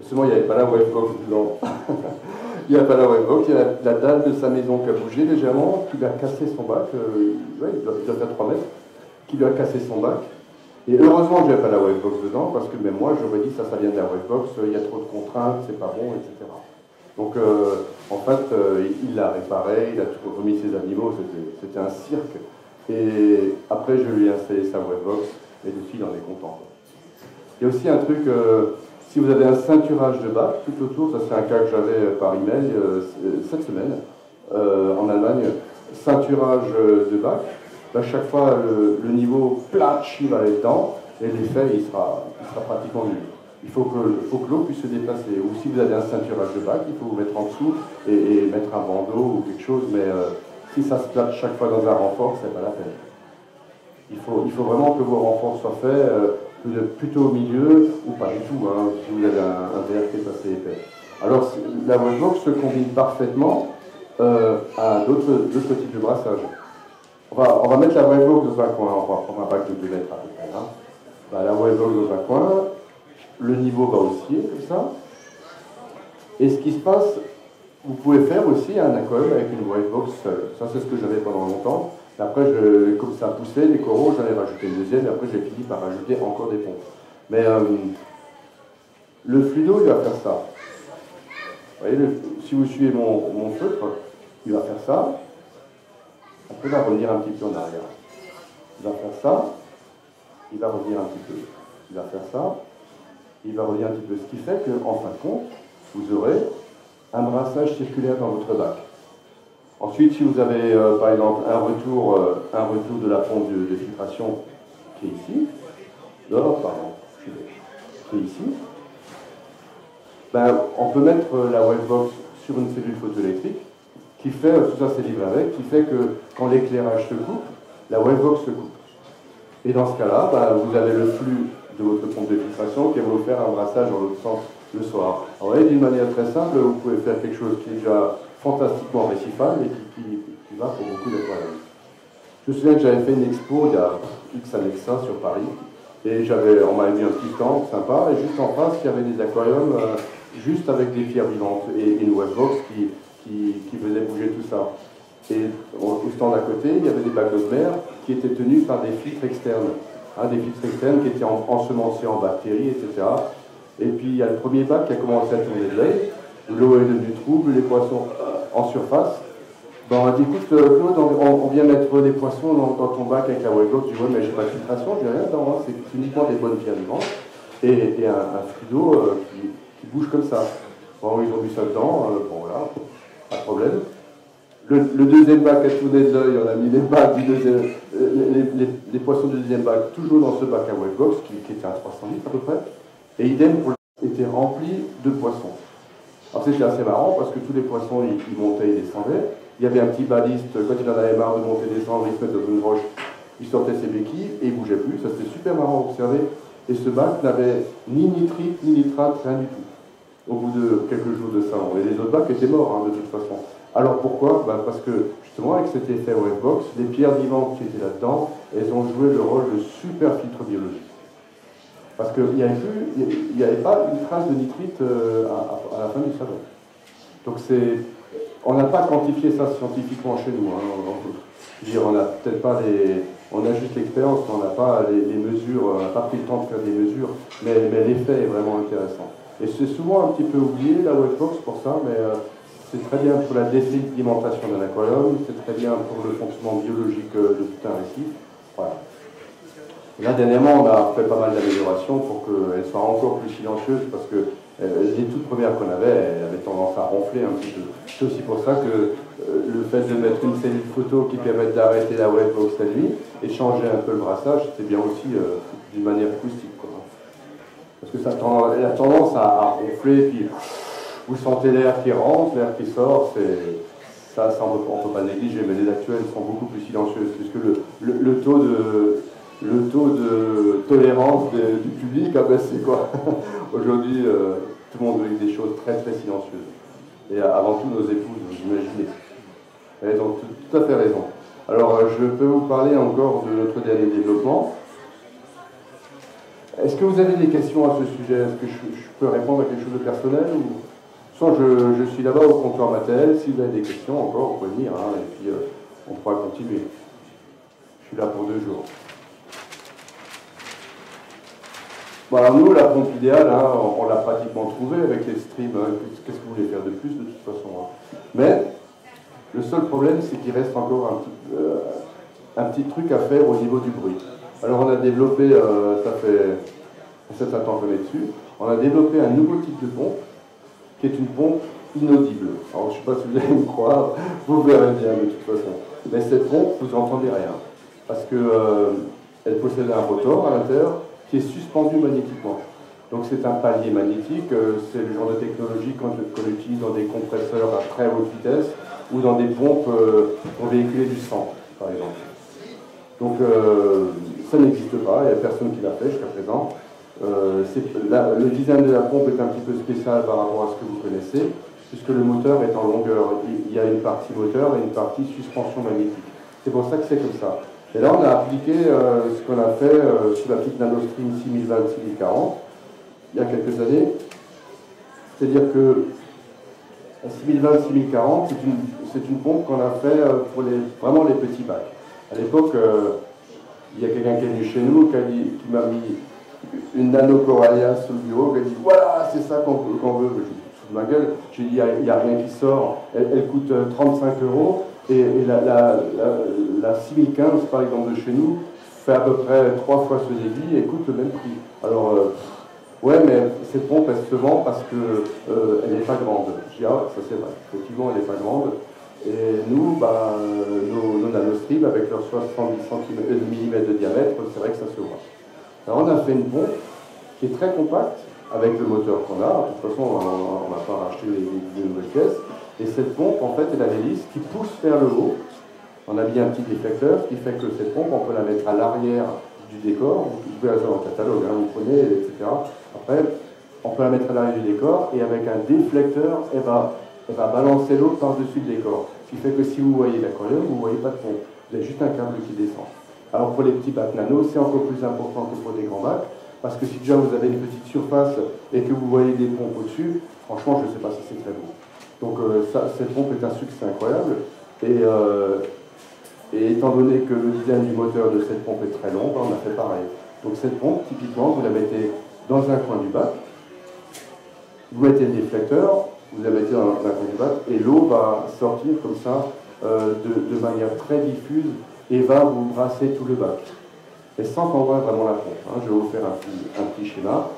Seulement, il n'y avait pas la Wavebox dedans. Il n'y a pas la Wavebox, il y a la dalle de sa maison qui a bougé légèrement, qui lui a cassé son bac, ouais, il doit faire 3 mètres, qui lui a cassé son bac. Et heureusement que je n'avais pas la Wavebox dedans, parce que même moi, j'aurais dit ça vient de la Wavebox, il y a trop de contraintes, c'est pas bon, etc. Donc, en fait, il l'a réparé, il a remis ses animaux, c'était un cirque. Et après, je lui ai installé sa Wavebox, et depuis, il en est content. Il y a aussi un truc, si vous avez un ceinturage de bac, tout autour, ça c'est un cas que j'avais par email cette semaine, en Allemagne, ceinturage de bac, à chaque fois le niveau platch, il va aller dedans, et l'effet, il sera pratiquement nul. Il faut que l'eau puisse se déplacer. Ou si vous avez un ceinturage de bac, il faut vous mettre en dessous et mettre un bandeau ou quelque chose, mais si ça se plate chaque fois dans un renfort, c'est pas la peine. Il faut vraiment que vos renforts soient faits plutôt au milieu, ou pas du tout, hein, si vous avez un verre qui est assez épais. Alors, la Wavebox se combine parfaitement à d'autres types de brassage. On va mettre la Wavebox dans un coin, on va prendre un bac de 2 mètres à peu près. Hein. Bah, la Wavebox dans un coin, le niveau va osciller, comme ça. Et ce qui se passe, vous pouvez faire aussi un aquarium avec une Wavebox seule. Ça, c'est ce que j'avais pendant longtemps. Après, comme ça poussait, les coraux, j'en ai rajouté une deuxième, et après j'ai fini par rajouter encore des pompes. Mais le fluido, il va faire ça. Vous voyez, si vous suivez mon feutre, il va faire ça. Après, il va revenir un petit peu en arrière. Il va faire ça. Il va revenir un petit peu. Il va faire ça. Il va revenir un petit peu. Ce qui fait qu'en fin de compte, vous aurez un brassage circulaire dans votre bac. Ensuite, si vous avez, par exemple, un retour de la pompe de filtration qui est ici, qui est ici, ben, on peut mettre la Wavebox sur une cellule photoélectrique qui fait, tout ça c'est livré avec, qui fait que quand l'éclairage se coupe, la Wavebox se coupe. Et dans ce cas-là, ben, vous avez le flux de votre pompe de filtration qui va vous faire un brassage dans l'autre sens le soir. Alors, vous voyez, d'une manière très simple, vous pouvez faire quelque chose qui est déjà fantastiquement récifal et qui va pour beaucoup d'aquariums. Je me souviens que j'avais fait une expo il y a X années que ça sur Paris, et on m'avait mis un petit stand sympa, et juste en face, il y avait des aquariums juste avec des pierres vivantes et une Wavebox qui faisait bouger tout ça. Et au stand à côté, il y avait des bacs de mer qui étaient tenus par des filtres externes, hein, des filtres externes qui étaient ensemencés en bactéries, etc. Et puis il y a le premier bac qui a commencé à tourner de l'œil, l'eau est devenue trouble, les poissons en surface. Ben, on a dit, écoute Claude, on vient mettre des poissons dans ton bac avec la Wavebox. Je dis, ouais, mais j'ai pas de filtration, j'ai rien dedans, hein. C'est uniquement des bonnes pierres vivantes et un flux d'eau qui bouge comme ça. Bon, ils ont mis ça dedans, bon voilà, pas de problème. Le deuxième bac a tourné de l'œil, on a mis les bacs du deuxième, les poissons du deuxième bac toujours dans ce bac à Wavebox qui était à 300 litres à peu près, et idem pour était rempli de poissons. Alors c'était assez marrant parce que tous les poissons ils montaient, ils descendaient. Il y avait un petit baliste, quand il en avait marre de monter et descendre, il se mettait dans une roche, il sortait ses béquilles et il ne bougeait plus. Ça c'était super marrant à observer. Et ce bac n'avait ni nitrite, ni nitrate, rien du tout. Au bout de quelques jours de ça, et les autres bacs étaient morts hein, de toute façon. Alors pourquoi? Parce que justement avec cet effet Wavebox, les pierres vivantes qui étaient là-dedans, elles ont joué le rôle de super filtre biologique. Parce qu'il n'y avait pas une trace de nitrite à la fin du salon. Donc on n'a pas quantifié ça scientifiquement chez nous. Hein. Je veux dire, on n'a peut-être pas on a juste l'expérience, on n'a pas les mesures, on n'a pas pris le temps de faire des mesures, mais l'effet est vraiment intéressant. Et c'est souvent un petit peu oublié la Wavebox pour ça, mais c'est très bien pour la désédimentation d'un aquarium, c'est très bien pour le fonctionnement biologique de tout un récif. Voilà. Et là, dernièrement, on a fait pas mal d'améliorations pour qu'elle soit encore plus silencieuse, parce que les toutes premières qu'on avait, elles avaient tendance à ronfler un petit peu. C'est aussi pour ça que le fait de mettre une cellule photo qui permet d'arrêter la Wavebox la nuit et changer un peu le brassage, c'est bien aussi d'une manière acoustique, quoi. Parce que elle a tendance à ronfler, puis vous sentez l'air qui rentre, l'air qui sort, ça on ne peut pas négliger, mais les actuelles sont beaucoup plus silencieuses, puisque le taux de tolérance du public a baissé, quoi. Aujourd'hui, tout le monde veut des choses très très silencieuses. Et avant tout nos épouses, vous imaginez. Elles ont tout à fait raison. Alors, je peux vous parler encore de notre dernier développement. Est-ce que vous avez des questions à ce sujet? Est-ce que je peux répondre à quelque chose de personnel ou... Soit je suis là-bas au comptoir Mattel. Si vous avez des questions encore, vous pouvez venir, hein, et puis on pourra continuer. Je suis là pour 2 jours. Bon, alors nous, la pompe idéale, hein, on l'a pratiquement trouvée avec les streams. Hein. Qu'est-ce que vous voulez faire de plus, de toute façon, hein. Mais le seul problème, c'est qu'il reste encore un petit truc à faire au niveau du bruit. Alors on a développé, ça fait un certain temps qu'on est dessus, on a développé un nouveau type de pompe, qui est une pompe inaudible. Alors je ne sais pas si vous allez me croire, vous verrez bien de toute façon. Mais cette pompe, vous n'entendez rien. Parce qu'elle possède un rotor à l'intérieur qui est suspendu magnétiquement. Donc c'est un palier magnétique, c'est le genre de technologie qu'on utilise dans des compresseurs à très haute vitesse ou dans des pompes pour véhiculer du sang, par exemple. Donc ça n'existe pas, il n'y a personne qui l'a fait jusqu'à présent. Le design de la pompe est un petit peu spécial par rapport à ce que vous connaissez, puisque le moteur est en longueur. Il y a une partie moteur et une partie suspension magnétique. C'est pour ça que c'est comme ça. Et là, on a appliqué ce qu'on a fait sous la petite NanoStream 6020-6040, il y a quelques années. C'est-à-dire que la 6020-6040, c'est une pompe qu'on a fait pour vraiment les petits bacs. À l'époque, il y a quelqu'un qui est venu chez nous, qui m'a mis une nano-corallia sous le bureau, qui a dit voilà, c'est ça qu'on veut. Je me suis foutu de ma gueule. J'ai dit il n'y a rien qui sort. Elle coûte 35 €. Et la 6015, par exemple, de chez nous, fait à peu près 3 fois ce débit et coûte le même prix. Alors, ouais, mais cette pompe, elle se vend parce qu'elle n'est pas grande. Je dis, ah, ça c'est vrai. Effectivement, elle n'est pas grande. Et nous, nos nanostreams, avec leurs 70 mm de diamètre, c'est vrai que ça se voit. Alors, on a fait une pompe qui est très compacte, avec le moteur qu'on a. De toute façon, on n'a pas racheté les nouvelles pièces. Et cette pompe, en fait, elle a l'hélice qui pousse vers le haut. On a mis un petit déflecteur, ce qui fait que cette pompe, on peut la mettre à l'arrière du décor. Vous pouvez la faire en catalogue, hein, vous prenez, etc. Après, on peut la mettre à l'arrière du décor, et avec un déflecteur, elle va balancer l'eau par-dessus le décor. Ce qui fait que si vous voyez l'aquarium, vous ne voyez pas de pompe. Vous avez juste un câble qui descend. Alors pour les petits bacs nano, c'est encore plus important que pour des grands bacs, parce que si déjà vous avez une petite surface et que vous voyez des pompes au-dessus, franchement, je ne sais pas si c'est très beau. Donc cette pompe est un succès incroyable. Et étant donné que le design du moteur de cette pompe est très long, on a fait pareil. Donc cette pompe, typiquement, vous la mettez dans un coin du bac, vous mettez le déflecteur, vous la mettez dans un coin du bac, et l'eau va sortir comme ça, de manière très diffuse, et va vous brasser tout le bac. Et sans qu'on voit vraiment la pompe. Hein. Je vais vous faire un petit schéma.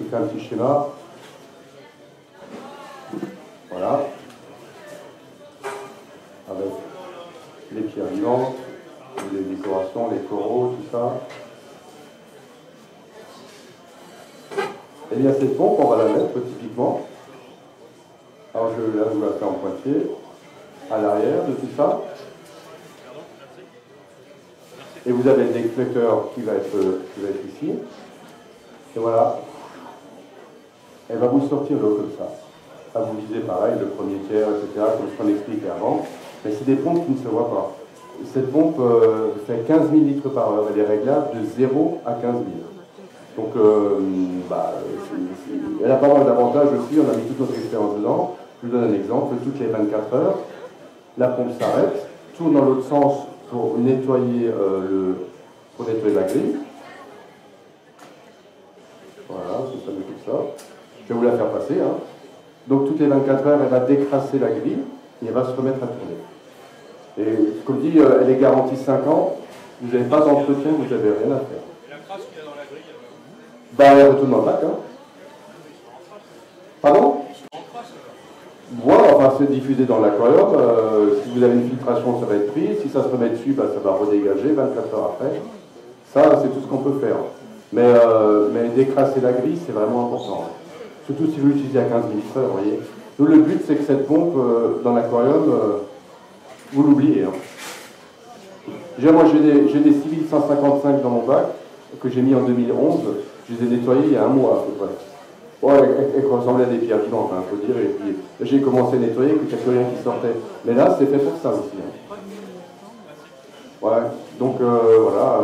Je fais un petit schéma. Voilà. Avec les pierres vivantes, les décorations, les coraux, tout ça. Et bien cette pompe, on va la mettre typiquement. Alors là, je vous la fais en pointillé, à l'arrière de tout ça. Et vous avez le déflecteur qui va être ici. Et voilà. Elle va vous sortir l'eau comme ça. à vous viser pareil, le premier tiers, etc., comme ce qu'on expliquait avant. Mais c'est des pompes qui ne se voient pas. Cette pompe fait 15 000 litres par heure. Elle est réglable de 0 à 15 000. Donc, elle a pas mal d'avantages aussi. On a mis toute notre expérience dedans. Je vous donne un exemple. Toutes les 24 heures, la pompe s'arrête, tourne dans l'autre sens pour nettoyer, la grille. Voilà, c'est ça, comme ça. Je vais vous la faire passer. Hein. Donc, toutes les 24 heures, elle va décrasser la grille et elle va se remettre à tourner. Et comme dit, elle est garantie 5 ans. Vous n'avez pas d'entretien, vous n'avez rien à faire. Et la crasse qu'il y a dans la grille elle retourne dans le bac. Hein. Pardon? Voilà, enfin, c'est diffusé dans l'aquarium. Si vous avez une filtration, ça va être pris. Si ça se remet dessus, ça va redégager 24 heures après. Ça, c'est tout ce qu'on peut faire. Mais décrasser la grille, c'est vraiment important. Surtout si vous l'utilisez à 15 000 litres, vous voyez. Nous, le but, c'est que cette pompe, dans l'aquarium, vous l'oubliez. Hein. Déjà, moi, j'ai des 6155 dans mon bac, que j'ai mis en 2011. Je les ai nettoyés il y a un mois, à peu près. Ouais, elles ressemblaient à des pierres vivantes, il faut dire. Et puis, j'ai commencé à nettoyer, qu'il n'y a plus rien qui sortait. Mais là, c'est fait pour ça aussi. Hein. Ouais, donc voilà,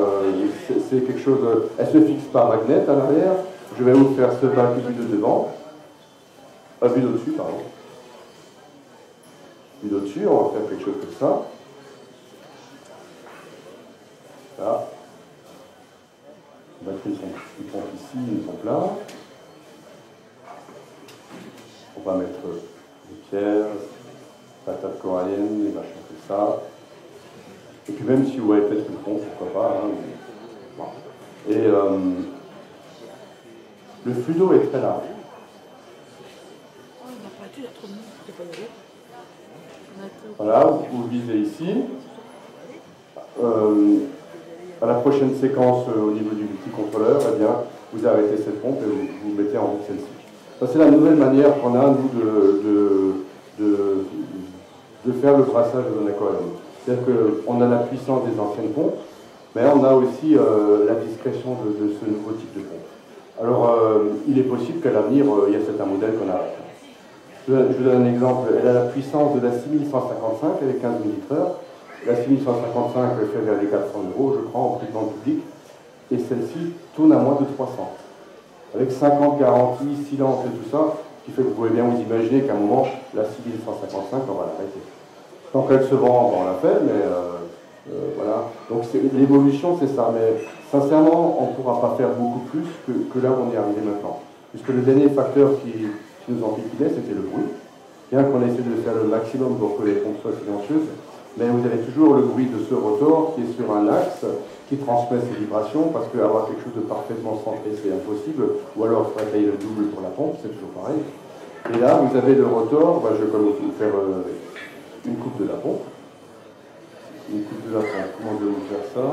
c'est quelque chose. Elle se fixe par magnet à l'arrière. Je vais vous faire ce bac vu de devant. Vu d'au-dessus, pardon. Vu d'au-dessus, on va faire quelque chose comme ça. Là. Batteries sont ici, une pompe là. On va mettre des pierres, patates coralliennes, des machins comme ça. Et puis même si vous avez peut-être une pompe, pourquoi pas. Hein, bon. Et le flux d'eau est très large. Voilà, vous visez ici. À la prochaine séquence au niveau du multicontrôleur, eh bien, vous arrêtez cette pompe et vous mettez en route celle-ci. Ça, c'est la nouvelle manière qu'on a, nous, de faire le brassage d'un aquarium. C'est-à-dire qu'on a la puissance des anciennes pompes, mais on a aussi la discrétion de ce nouveau type de pompe. Alors, il est possible qu'à l'avenir, il y a certains modèles qu'on arrête. Je vous donne un exemple. Elle a la puissance de la 6155 avec 15 000 litres. La 6155 fait vers les 400 €, je crois, en prix de vente public. Et celle-ci tourne à moins de 300. Avec 50 garanties, silence et tout ça, ce qui fait que vous pouvez bien vous imaginer qu'à un moment, la 6155, on va l'arrêter. Tant qu'elle se vend, on la fait, mais voilà. Donc l'évolution, c'est ça. Mais sincèrement, on ne pourra pas faire beaucoup plus que là où on est arrivé maintenant. Puisque le dernier facteur qui nous enquiquinait, c'était le bruit. Bien qu'on essaie de faire le maximum pour que les pompes soient silencieuses, mais vous avez toujours le bruit de ce rotor qui est sur un axe, qui transmet ses vibrations, parce qu'avoir quelque chose de parfaitement centré, c'est impossible, ou alors il faudrait payer le double pour la pompe, c'est toujours pareil. Et là, vous avez le rotor, je vais vous faire une coupe de la pompe. Une coupe de la pompe, comment je vais vous faire ça?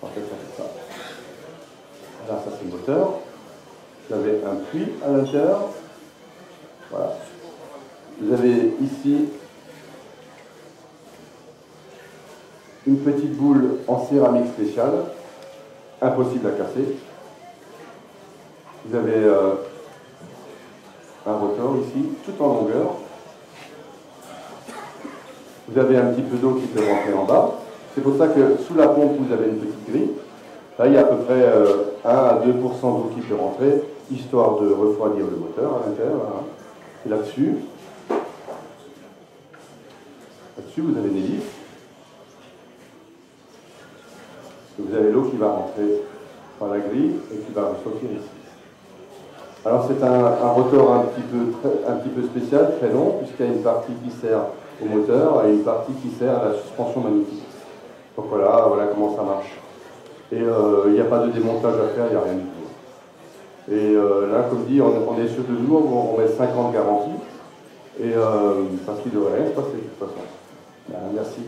En fait, ça fait ça. Là, ça c'est le moteur. Vous avez un puits à l'intérieur. Voilà. Vous avez ici une petite boule en céramique spéciale, impossible à casser. Vous avez un rotor ici, tout en longueur. Vous avez un petit peu d'eau qui peut rentrer en bas. C'est pour ça que sous la pompe, vous avez une petite grille. Là, il y a à peu près 1 à 2% d'eau qui peut rentrer, histoire de refroidir le moteur à l'intérieur. Voilà. Et là-dessus, vous avez des vis. Vous avez l'eau qui va rentrer par la grille et qui va ressortir ici. Alors c'est un rotor un petit peu spécial, très long, puisqu'il y a une partie qui sert au moteur et une partie qui sert à la suspension magnétique. Donc voilà comment ça marche. Et il n'y a pas de démontage à faire, il n'y a rien du tout. Et là, comme dit, on est sûr de nous, on met 5 ans de garantie, et parce qu'il ne devrait rien se passer de toute façon. Merci.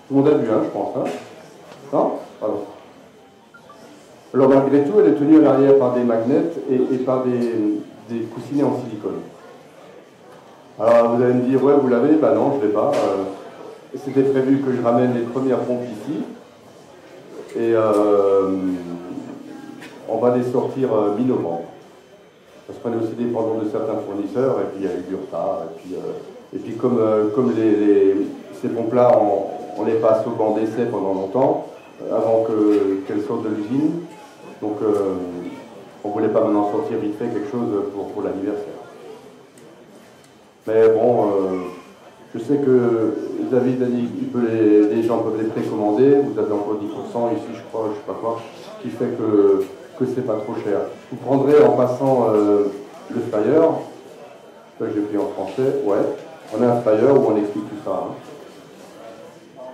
Tout le monde a vu, je pense. Hein? Non? Pardon. Alors malgré tout, elle est tenue à l'arrière par des magnets et par des coussinets en silicone. Alors vous allez me dire, ouais, vous l'avez? Ben non, je ne l'ai pas. C'était prévu que je ramène les premières pompes ici. Et on va les sortir mi-novembre. parce qu'on est aussi dépendant de certains fournisseurs, et puis il y a eu du retard, et puis comme ces pompes-là, on les passe au banc d'essai pendant longtemps, avant qu'elles sortent de l'usine, donc on ne voulait pas maintenant sortir vite fait quelque chose pour l'anniversaire. Mais bon, je sais que David a dit que les gens peuvent les précommander, vous avez encore 10% ici, je crois, je ne sais pas quoi, ce qui fait que c'est pas trop cher. Vous prendrez en passant le flyer, que j'ai pris en français, ouais, on a un flyer où on explique tout ça. Hein.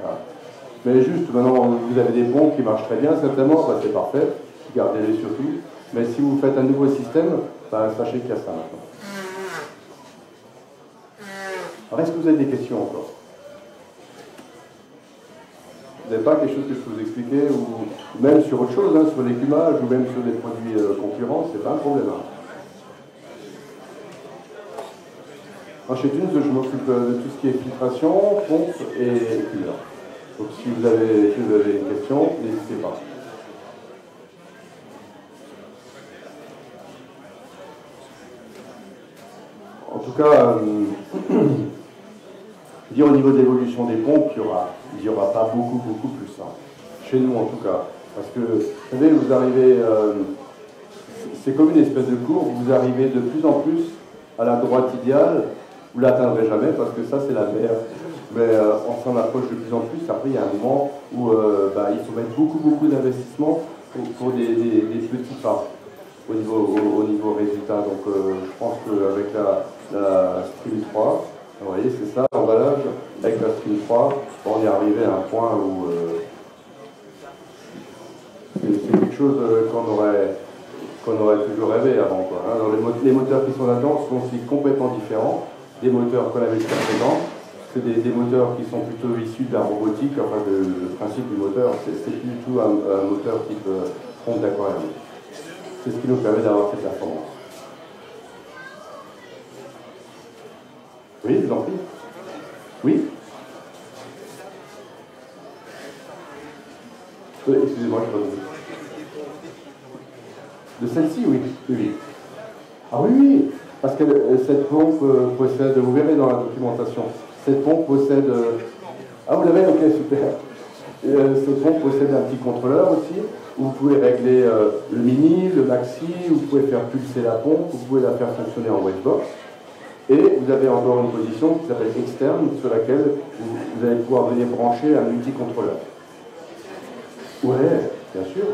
Voilà. Mais juste, maintenant, vous avez des pompes qui marchent très bien, certainement, bah, c'est parfait, gardez-les surtout. Mais si vous faites un nouveau système, bah, sachez qu'il y a ça maintenant. Alors, est-ce que vous avez des questions encore? Vous n'avez pas quelque chose que je peux vous expliquer, ou même sur autre chose, hein, sur l'écumage, ou même sur des produits concurrents, c'est pas un problème. Hein. Alors, chez Dunes, je m'occupe de tout ce qui est filtration, pompe et écumeur. Donc si vous avez une question, n'hésitez pas. En tout cas, dire au niveau de l'évolution des pompes, il n'y aura pas beaucoup plus. Hein. Chez nous en tout cas. Parce que, vous savez, vous arrivez, c'est comme une espèce de courbe, vous arrivez de plus en plus à la droite idéale, vous ne l'atteindrez jamais parce que ça c'est la mer. Mais on s'en approche de plus en plus. Après, il y a un moment où il faut mettre beaucoup d'investissement pour des petits pas au niveau résultat. Donc je pense qu'avec la Stream 3, vous voyez, c'est ça l'emballage, avec la Stream 3, on est arrivé à un point où c'est quelque chose qu'on aurait toujours rêvé avant. Quoi, hein. Alors, les moteurs qui sont là-dedans sont aussi complètement différents des moteurs qu'on avait jusqu'à présent. C'est des moteurs qui sont plutôt issus de la robotique, enfin le principe du moteur, c'est plus du tout un moteur type pompe d'aquarium. C'est ce qui nous permet d'avoir cette performance. Oui, je vous en prie. Oui, excusez-moi, je ne sais pas. De celle-ci, oui. Ah oui, parce que cette pompe possède, vous verrez dans la documentation, cette pompe possède... Ah, vous l'avez? Ok, super. Cette pompe possède un petit contrôleur aussi, où vous pouvez régler le mini, le maxi, vous pouvez faire pulser la pompe, vous pouvez la faire fonctionner en wedgebox. Et vous avez encore une position qui s'appelle externe, sur laquelle vous allez pouvoir venir brancher un multicontrôleur. Ouais, bien sûr.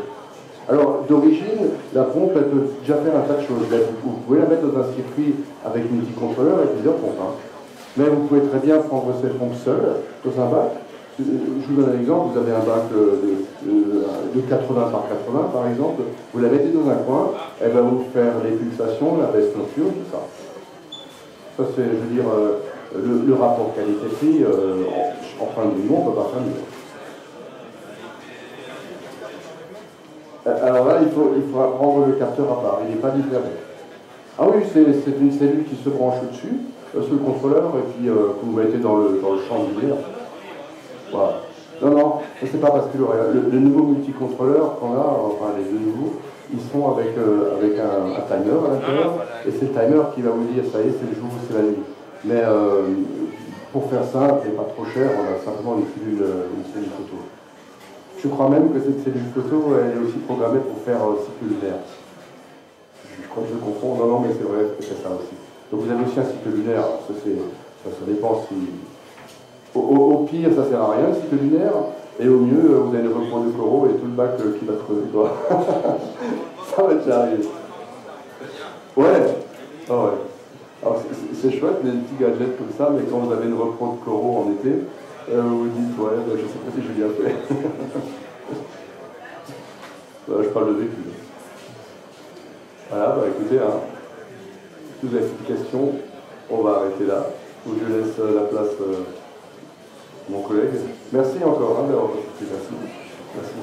Alors, d'origine, la pompe, elle peut déjà faire un tas de choses. Vous pouvez la mettre dans un circuit avec multicontrôleur et plusieurs pompes. Hein. Mais vous pouvez très bien prendre cette pompe seule, dans un bac. Je vous donne un exemple, vous avez un bac de 80 par 80 par exemple, vous la mettez dans un coin, elle va vous faire les pulsations, la baisse nocturne, tout ça. Ça c'est, je veux dire, le rapport qualité-prix, en fin de mois, on ne peut pas faire mieux. Alors là, il faudra prendre le capteur à part, il n'est pas différent. Ah oui, c'est une cellule qui se branche au-dessus, sur le contrôleur, et puis que vous mettez dans le champ lumière. Voilà. Non, c'est pas parce que le nouveau multicontrôleur qu'on a, enfin les deux nouveaux, ils sont avec un timer à l'intérieur, et c'est le timer qui va vous dire ça y est, c'est le jour ou c'est la nuit. Mais pour faire simple et pas trop cher, on a simplement une cellule photo. Je crois même que cette cellule photo, elle est aussi programmée pour faire cycle lunaire. Je crois que je confonds, non, mais c'est vrai, c'est ça aussi. Donc vous avez aussi un cycle lunaire, ça dépend si... Au pire, ça sert à rien, le cycle lunaire, et au mieux, vous avez le repos de coraux et tout le bac qui va creuser, quoi. Ça va déjà arriver. Ouais. Ah ouais. Alors c'est chouette, les petits gadgets comme ça, mais quand vous avez une repos de coraux en été, vous vous dites, ouais, je sais pas si j'ai bien fait. Je parle de vécu. Voilà, bah écoutez, hein, si vous avez une question, on va arrêter là. Donc je laisse la place à mon collègue. Merci encore d'avoir participé. Merci.